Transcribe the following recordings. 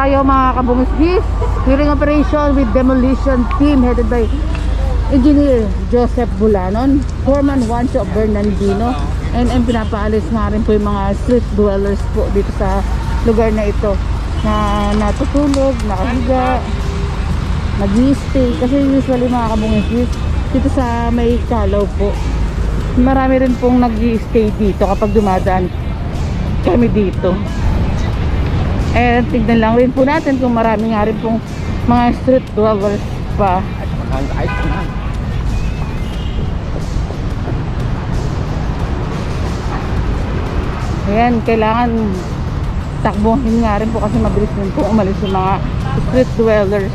tayo mga kabungis. Clearing operation with demolition team headed by Engineer Joseph Bulanon, Foreman Juancho Bernardino. And pinapaalis nga rin po yung mga street dwellers po dito sa lugar na ito na natutulog, nakahiga, nag-i-stay. Kasi usually mga kabungis dito sa may Kalaw po, marami rin pong nag-i-stay dito kapag dumadaan kami dito. And tignan lang rin po natin kung marami nga rin pong mga street dwellers pa. Ayan, kailangan takbuhin nga rin po kasi mabilis din po umalis yung mga street dwellers.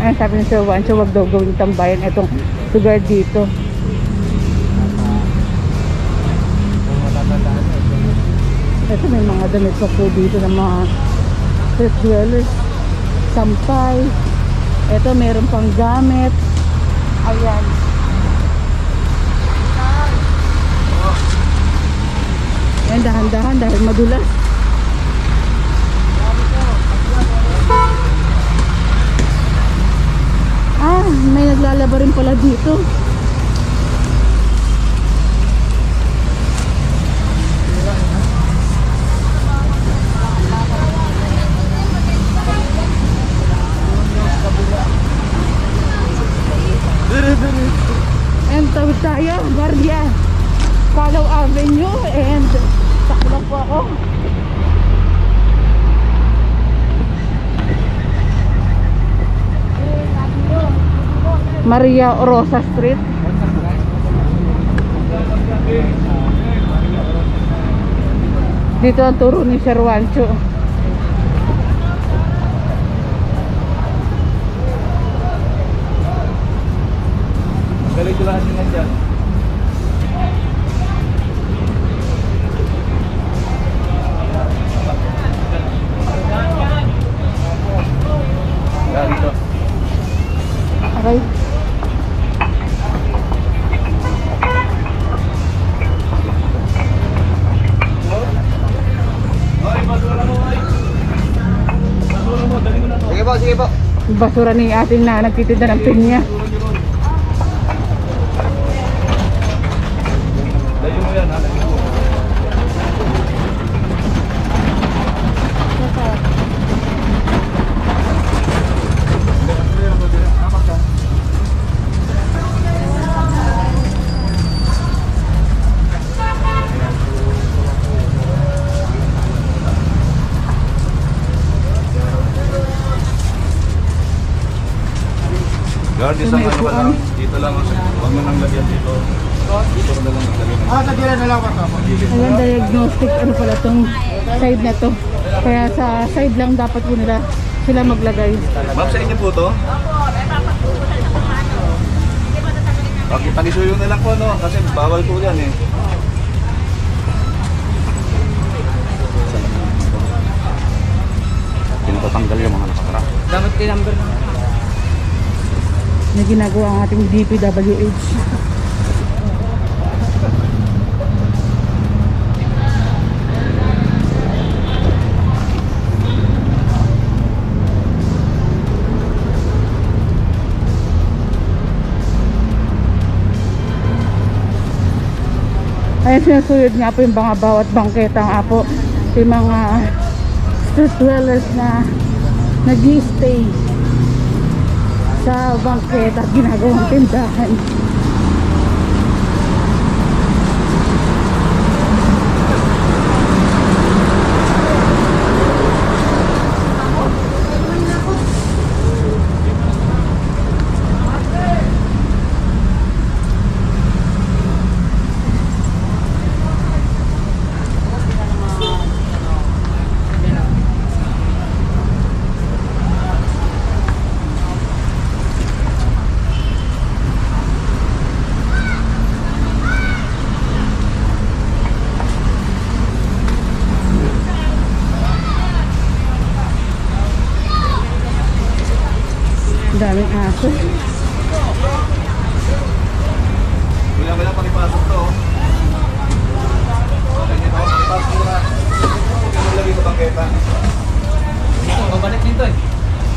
Ayan, sabi ni Sir Juancho, wag daw gawing tambayan itong lugar dito. Ito may mga damit pa po dito ng mga street dwellers. Sampay. Ito meron pang gamit. Ayan. Ayan, dahan-dahan dahil madulas. May naglalaba rin pala dito. And tawid tayo, Guardia Kalaw Avenue. And takbo po ako. Maria Rosa Street. Dito ang turo ni Sir Juancho. Galing ko lahat nila dyan. Dito. Okay. Sige po, sige po. Basura ni ating na nagtitinda ng pinya. Layo mo yan, ha? Guard, isang ano lang, dito lang, huwag mo nang lagyan dito. Dito na lang naglagyan. Tagila na lang ako. Ayan, diagnostic ano pala tong side na to. Kaya sa side lang dapat po nila sila maglagay. Ma'am, sa inyo po to? Pag-isuyo na lang po, no? Kasi bawal po yan eh. Pinatatanggal yung mga nakatara. Dapat kay number na. Na ginagawa ang ating DPWH. Ayan, sinusuyod nga po yung mga bawat bangketa nga po yung mga street dwellers na nag-i-stay sa bangketa at ginagawang tindahan. daming aso. Wala pakipasok to. Okay, dito ako pakipasok na. Huwag mo lagi sa bangketa. Dito, babalik dito eh.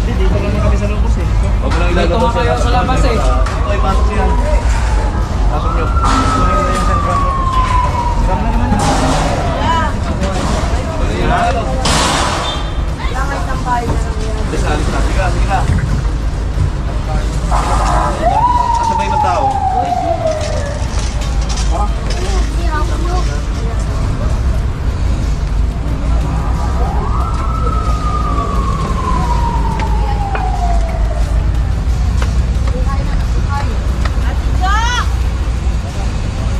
Hindi, dito lang kami sa lubos eh. Huwag mo lang ilalabas. Dito nga kayo sa labas eh. Okay, pasok siya. Pasok nyo. Gram na naman yun. Yan. Alis na, alis na. Sige na, sige na. Kasabay ng tao.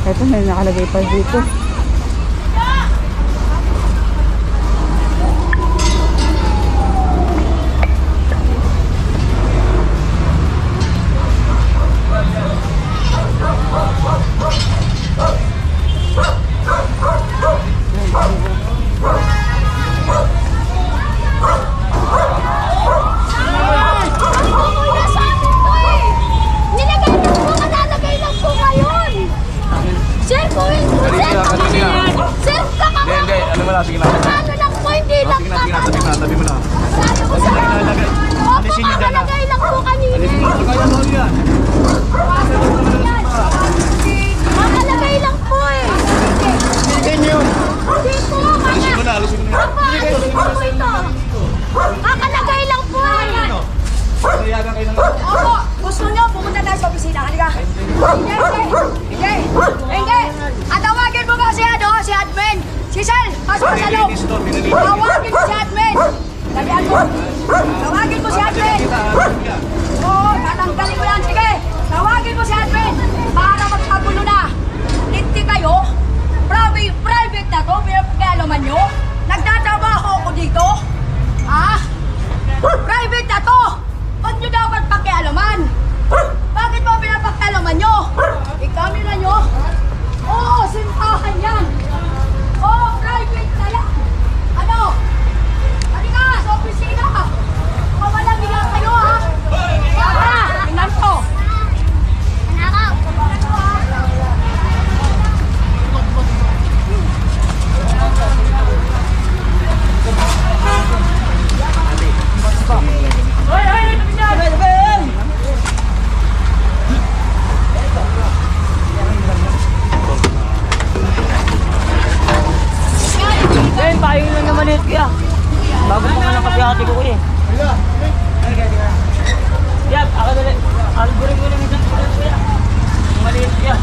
Ito may nakalagay pa dito. Hindi, ano mo lang, sige na. Ano lang po, hindi lang Sige na, tabi mo na, tabi mo na. Sabi ko sa inyo. Opo, kakalagay lang po kanina. Alisin mo, kaya mo yan. Kakalagay lang po eh. Hindi po, Alisin mo na, alisin mo na. Opo, alisin ko po ito. Kakalagay lang po eh. Kayagan kayo ng Opo, gusto nyo pumunta tayo sa opisina. Halika. Hindi. At tawagin mo ba si admin? Si Sel, pasok ka sa loob. Tawagin mo si admin. Dalian mo. Tawagin mo si admin. Oo, tatanggalin mo yan. Sige, tawagin mo si admin para magpagulo na. Hindi kayo. Private na to. Pinapagkalaman nyo. Nagtatrabaho ako dito. Ah? Private na to. Huwag nyo dapat pakialaman. Bakit mo pinapakalaman nyo? I-camera nyo? Oo, sintahan yan. Oo, private na yan. Ano? Halika, sa opisina. Kawalang hiya kayo, ha? Tara, tingnan ko. Nanakaw. Eh, tayo lang naman maliit kaya. Bago pa nga lang kasi ate ko eh. Yap, ako dali. Alburin mo lang isang kulit kuya. Maliit kaya.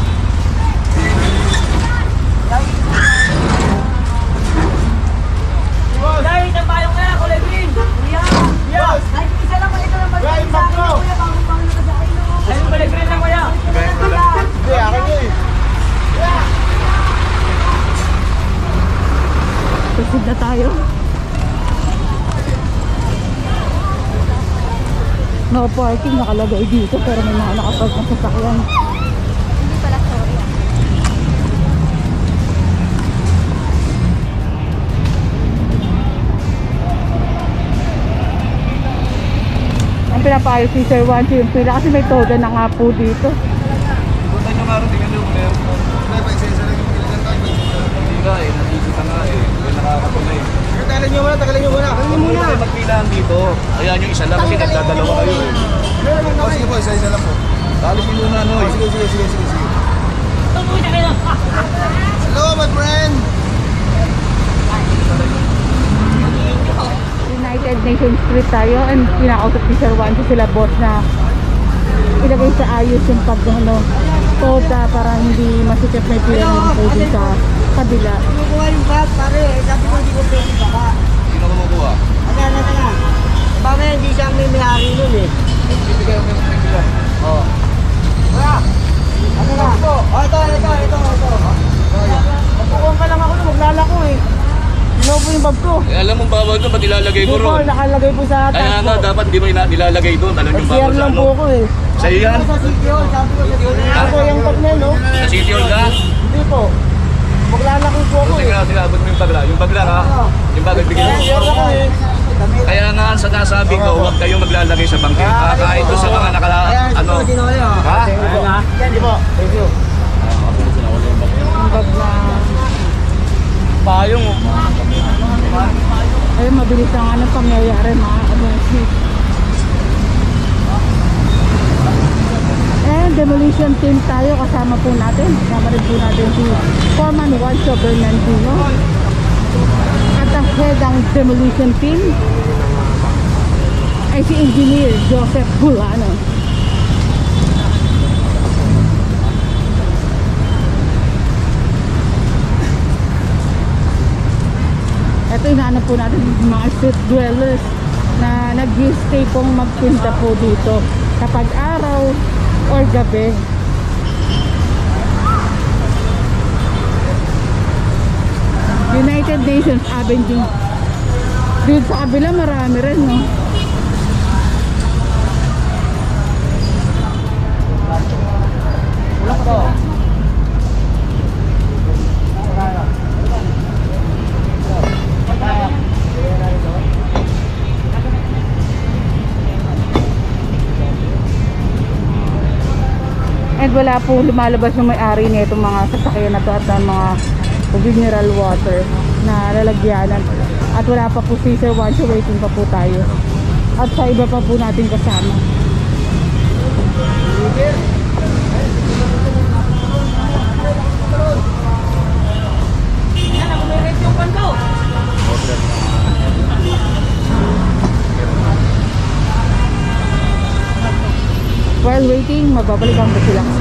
Dahil isang bayong kaya, kulay green. Ay, isa lang ito lang mag-isa sa akin, kuya. Bangon-bangon na sa akin, no? Ayun, kulay green lang kuya. Proceed na tayo. No parking nakalagay dito pero may mga nakapark na sasakyan. Hindi pala sorry. Ang pinapayo si Sir Wancho yung pila kasi may toga na nga po dito. Punta nyo nga rin, tingnan nyo. Hindi pa isa-isa lang yung pilihan tayo. Hindi ka eh, nakikita nga eh. May nakakapula eh. Tagalin nyo muna. Tagalin Huwag muna kayo magpilahan dito. Ayan yung isa lang kasi nagdadalawa kayo eh. O sige po, isa-isa lang po. Talis nyo na ano eh. Sige. Tunggu na kayo. Hello, my friend! United Nations Street tayo and pinakausap ni Sir Wancho sila boss na ilagay sa ayos yung pag ano, toda para hindi masikip may pila ng po din sa kabila. Kumukuha yung bag, pare. Sabi ko hindi ko pwede baka. Sino kumukuha? Tanga. Baka hindi siya may may-ari nun eh. Bibigay mo yung bilang. Oo. Wala. Ano na? Ito. Mapukuhan ka lang ako na maglalako eh. Sino po yung bag ko? Eh, alam mo bawal to, ba't ilalagay Hindi mo po, ron? nakalagay po sa Kaya taas nga, po. dapat di mo nilalagay doon. Alam yung Nag-share bawal sa lang ano. po ako eh. Sa'yo yan? Sa City Hall, sabi ko sa City Hall. Ako yung bag na no? Sa City Hall ka? Hindi po. Maglalako po ako Sige eh. na, abot mo yung bagla. Yung bagla ha? Yung bagla, bigyan mo. Nag-share ako eh. Kaya nga sa nasabi ko, huwag kayong maglalagay sa bangketa. Kahit doon sa mga ano. Ha? Hindi po. Thank you. Ang bag na... Payong oh. Ay, mabilis ang ano pangyayari mga kapatid. And demolition team tayo, kasama po natin. Kasama rin po natin si Foreman Juancho Bernardino. At ang head ng demolition team ay si Engineer Joseph Bulano. Ito, inaanap po natin yung mga street dwellers na nag-stay pong magtinda po dito kapag araw or gabi. United Nations Avenue. Dito sa kabila marami rin, no? And wala po lumalabas yung may-ari nitong mga sasakyan na to at ang mga mineral water na lalagyanan. At wala pa po si Sir Juancho, waiting pa po tayo. At sa iba pa po natin kasama. Yan, ako may red yung panto. While waiting, magbabalikan ko sila.